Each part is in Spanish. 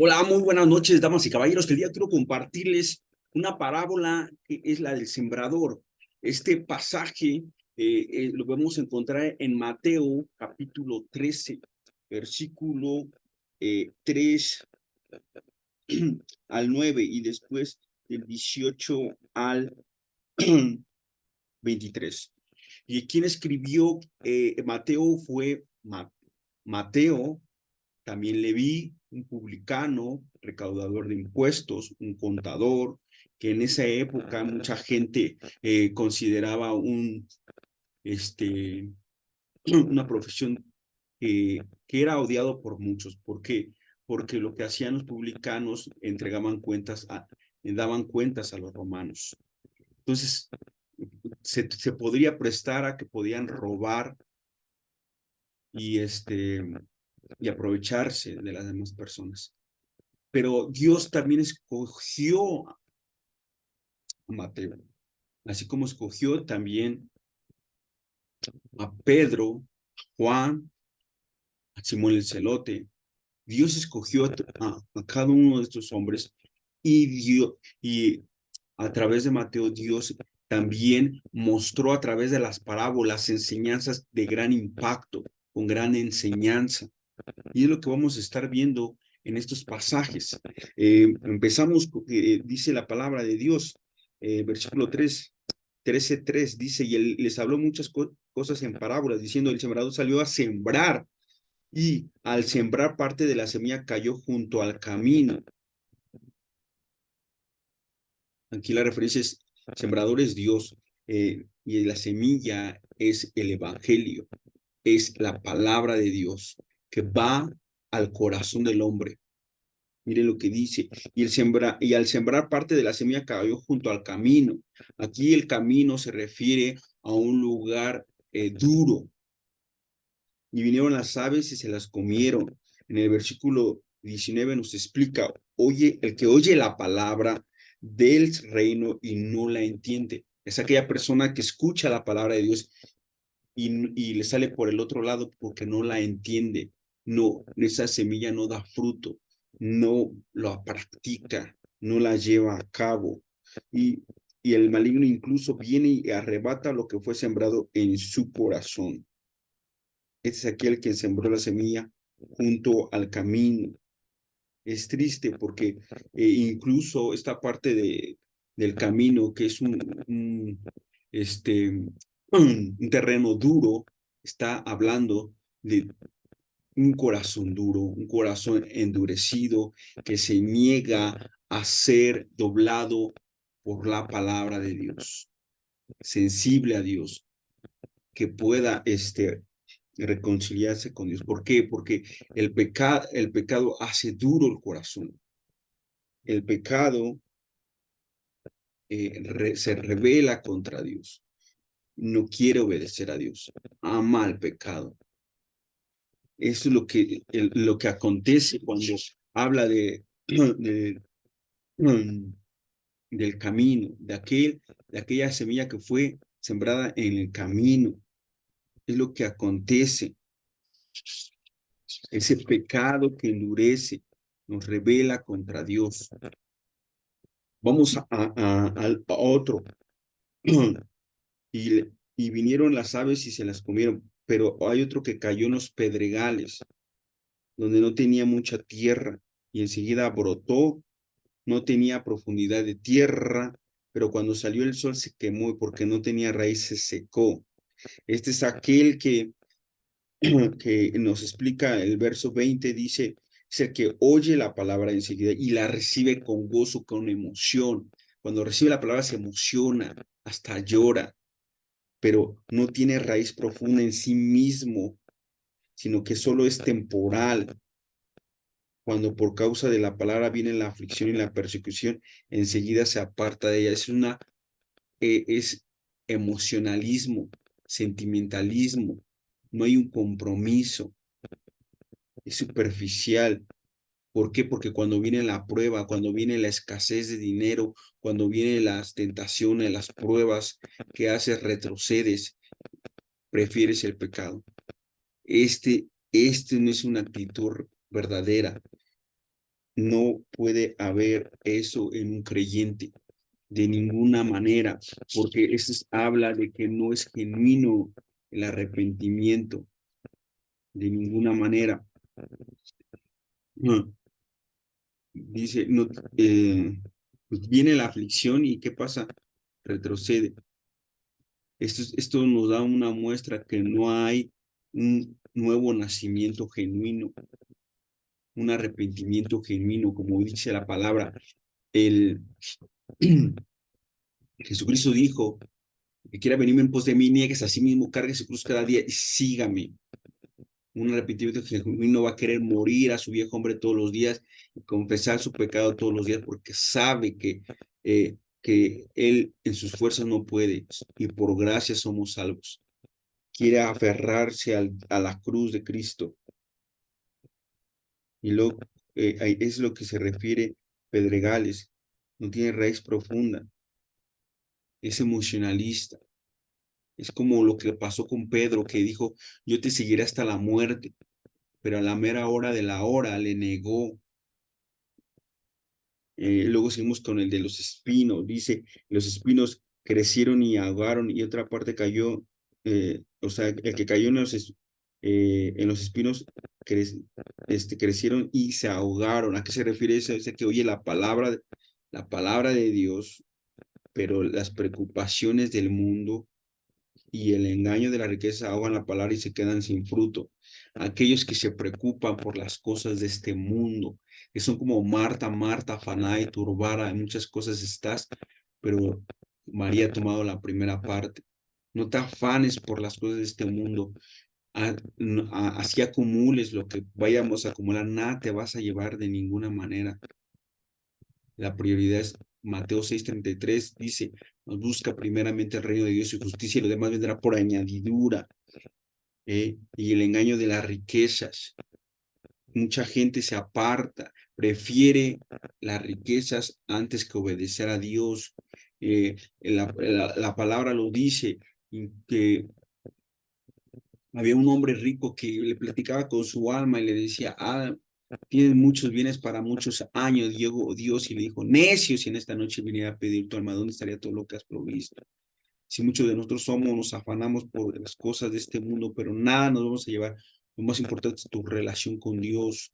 Hola, muy buenas noches, damas y caballeros. El día quiero compartirles una parábola que es la del sembrador. Este pasaje lo podemos encontrar en Mateo capítulo 13, versículo 3 al 9 y después del 18 al 23. Y quien escribió Mateo fue Mateo. También Leví, un publicano, recaudador de impuestos, un contador, que en esa época mucha gente consideraba una profesión que era odiado por muchos. ¿Por qué? Porque lo que hacían los publicanos daban cuentas a los romanos. Entonces, se podría prestar a que podían robar y, y aprovecharse de las demás personas. Pero Dios también escogió a Mateo, así como escogió también a Pedro, Juan, a Simón el Celote. Dios escogió a cada uno de estos hombres y a través de Mateo Dios también mostró a través de las parábolas enseñanzas de gran impacto, con gran enseñanza. Y es lo que vamos a estar viendo en estos pasajes. Empezamos, dice la palabra de Dios, versículo 3, 13:3, dice, y él les habló muchas cosas en parábolas, diciendo, el sembrador salió a sembrar, y al sembrar parte de la semilla cayó junto al camino. Aquí la referencia es, sembrador es Dios, y la semilla es el evangelio, es la palabra de Dios que va al corazón del hombre. Mire lo que dice, y al sembrar parte de la semilla cayó junto al camino. Aquí el camino se refiere a un lugar duro. Y vinieron las aves y se las comieron. En el versículo 19 nos explica, oye, el que oye la palabra del reino y no la entiende. Es aquella persona que escucha la palabra de Dios y le sale por el otro lado porque no la entiende. No, esa semilla no da fruto, no la practica, no la lleva a cabo. Y, y el maligno incluso viene y arrebata lo que fue sembrado en su corazón. Este es aquel que sembró la semilla junto al camino. Es triste porque incluso esta parte del camino, que es un terreno duro, está hablando de un corazón duro, un corazón endurecido que se niega a ser doblado por la palabra de Dios, sensible a Dios, que pueda reconciliarse con Dios. ¿Por qué? Porque el pecado hace duro el corazón. El pecado se revela contra Dios. No quiere obedecer a Dios. Ama el pecado. Eso es lo que acontece cuando habla de, del camino, de aquella semilla que fue sembrada en el camino. Es lo que acontece. Ese pecado que endurece nos revela contra Dios. Vamos a otro. Y, y vinieron las aves y se las comieron, pero hay otro que cayó en los pedregales, donde no tenía mucha tierra, y enseguida brotó, no tenía profundidad de tierra, pero cuando salió el sol se quemó y porque no tenía raíz se secó. Este es aquel que nos explica el verso 20, dice, es el que oye la palabra enseguida y la recibe con gozo, con emoción. Cuando recibe la palabra se emociona, hasta llora, pero no tiene raíz profunda en sí mismo, sino que solo es temporal. Cuando por causa de la palabra viene la aflicción y la persecución, enseguida se aparta de ella. Es emocionalismo, sentimentalismo, no hay un compromiso, es superficial. ¿Por qué? Porque cuando viene la prueba, cuando viene la escasez de dinero, cuando vienen las tentaciones, las pruebas que haces, retrocedes, prefieres el pecado. Este no es una actitud verdadera. No puede haber eso en un creyente de ninguna manera, porque eso habla de que no es genuino el arrepentimiento de ninguna manera. Dice, no, pues viene la aflicción y ¿qué pasa? Retrocede. Esto nos da una muestra que no hay un nuevo nacimiento genuino, un arrepentimiento genuino, como dice la palabra. El Jesucristo dijo, que quiera venirme en pos de mí, niegues a sí mismo, cargue su cruz cada día y sígame. Un arrepentimiento genuino va a querer morir a su viejo hombre todos los días y confesar su pecado todos los días porque sabe que él en sus fuerzas no puede y por gracia somos salvos. Quiere aferrarse a la cruz de Cristo. Y luego es lo que se refiere Pedregales. No tiene raíz profunda. Es emocionalista. Es como lo que pasó con Pedro, que dijo, yo te seguiré hasta la muerte, pero a la mera hora de la hora le negó. Luego seguimos con el de los espinos. Dice, los espinos crecieron y ahogaron y otra parte cayó, o sea, el que cayó en los espinos crecieron y se ahogaron. ¿A qué se refiere eso? Es que oye la palabra de Dios, pero las preocupaciones del mundo y el engaño de la riqueza ahogan la palabra y se quedan sin fruto. Aquellos que se preocupan por las cosas de este mundo, que son como Marta, Marta, afanada y turbada, en muchas cosas estás, pero María ha tomado la primera parte. No te afanes por las cosas de este mundo, así acumules lo que vayamos a acumular, nada te vas a llevar de ninguna manera. La prioridad es Mateo 6:33, dice, nos busca primeramente el reino de Dios y justicia y lo demás vendrá por añadidura. Y el engaño de las riquezas. Mucha gente se aparta, prefiere las riquezas antes que obedecer a Dios. La palabra lo dice, que había un hombre rico que le platicaba con su alma y le decía, tienes muchos bienes para muchos años, Diego, Dios, y le dijo, necio, si en esta noche viniera a pedir tu alma, ¿dónde estaría todo lo que has provisto? Si muchos de nosotros nos afanamos por las cosas de este mundo, pero nada nos vamos a llevar. Lo más importante es tu relación con Dios,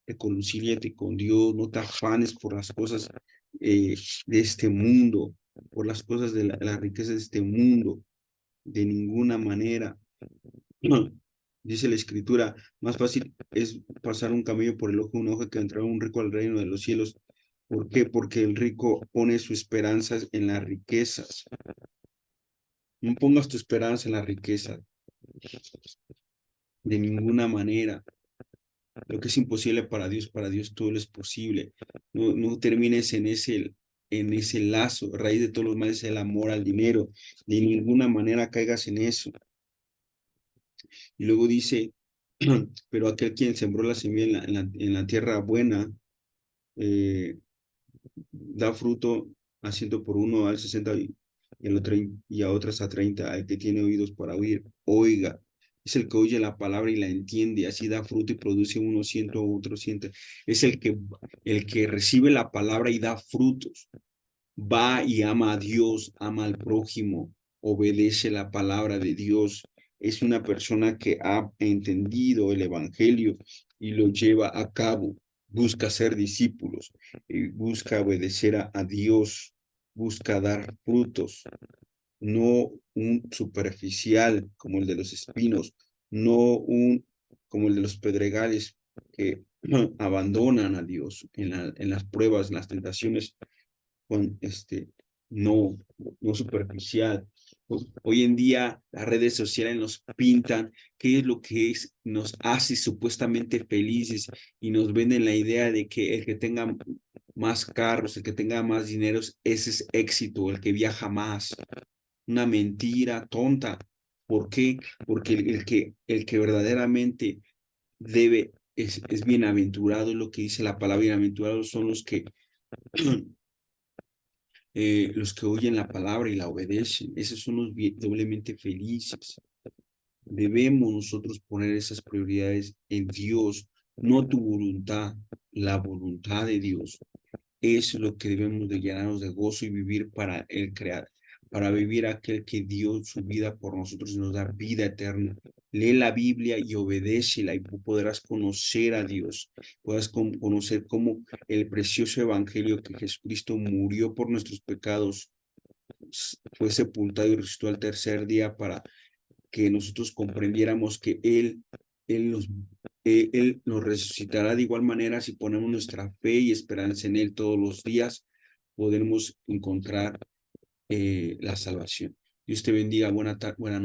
reconcíliate con Dios, no te afanes por las cosas de este mundo, por las cosas de la riqueza de este mundo, de ninguna manera. Dice la escritura, más fácil es pasar un camello por el ojo de un ojo que entrar un rico al reino de los cielos. ¿Por qué? Porque el rico pone sus esperanzas en las riquezas. No pongas tu esperanza en la riqueza, de ninguna manera. Lo que es imposible para Dios todo lo es posible. No termines en ese lazo. Raíz de todos los males es el amor al dinero. De ninguna manera caigas en eso. Y luego dice, pero aquel quien sembró la semilla en la tierra buena, da fruto a 100 por uno, al 60 y a otras a 30. El que tiene oídos para oír, oiga. Es el que oye la palabra y la entiende, así da fruto y produce uno 100, otro 100. Es el que recibe la palabra y da frutos. Va y ama a Dios, ama al prójimo, obedece la palabra de Dios. Es una persona que ha entendido el evangelio y lo lleva a cabo. Busca ser discípulos, busca obedecer a Dios, busca dar frutos, no un superficial como el de los espinos, no un como el de los pedregales que abandonan a Dios en las pruebas, en las tentaciones con no, no superficial. Hoy en día las redes sociales nos pintan qué es lo que nos hace supuestamente felices y nos venden la idea de que el que tenga más carros, el que tenga más dinero, ese es éxito, el que viaja más. Una mentira tonta. ¿Por qué? Porque el que verdaderamente es bienaventurado, es lo que dice la palabra, bienaventurados son los que oyen la palabra y la obedecen. Esos son los doblemente felices. Debemos nosotros poner esas prioridades en Dios, no tu voluntad. la voluntad de Dios. Es lo que debemos de llenarnos de gozo y vivir para el crear, para vivir aquel que dio su vida por nosotros y nos da vida eterna. Lee la Biblia y obedécela y podrás conocer a Dios, podrás conocer cómo el precioso evangelio que Jesucristo murió por nuestros pecados, fue sepultado y resucitó al tercer día para que nosotros comprendiéramos que Él nos, Él nos resucitará de igual manera si ponemos nuestra fe y esperanza en Él todos los días, podremos encontrar la salvación. Dios te bendiga, buena noche.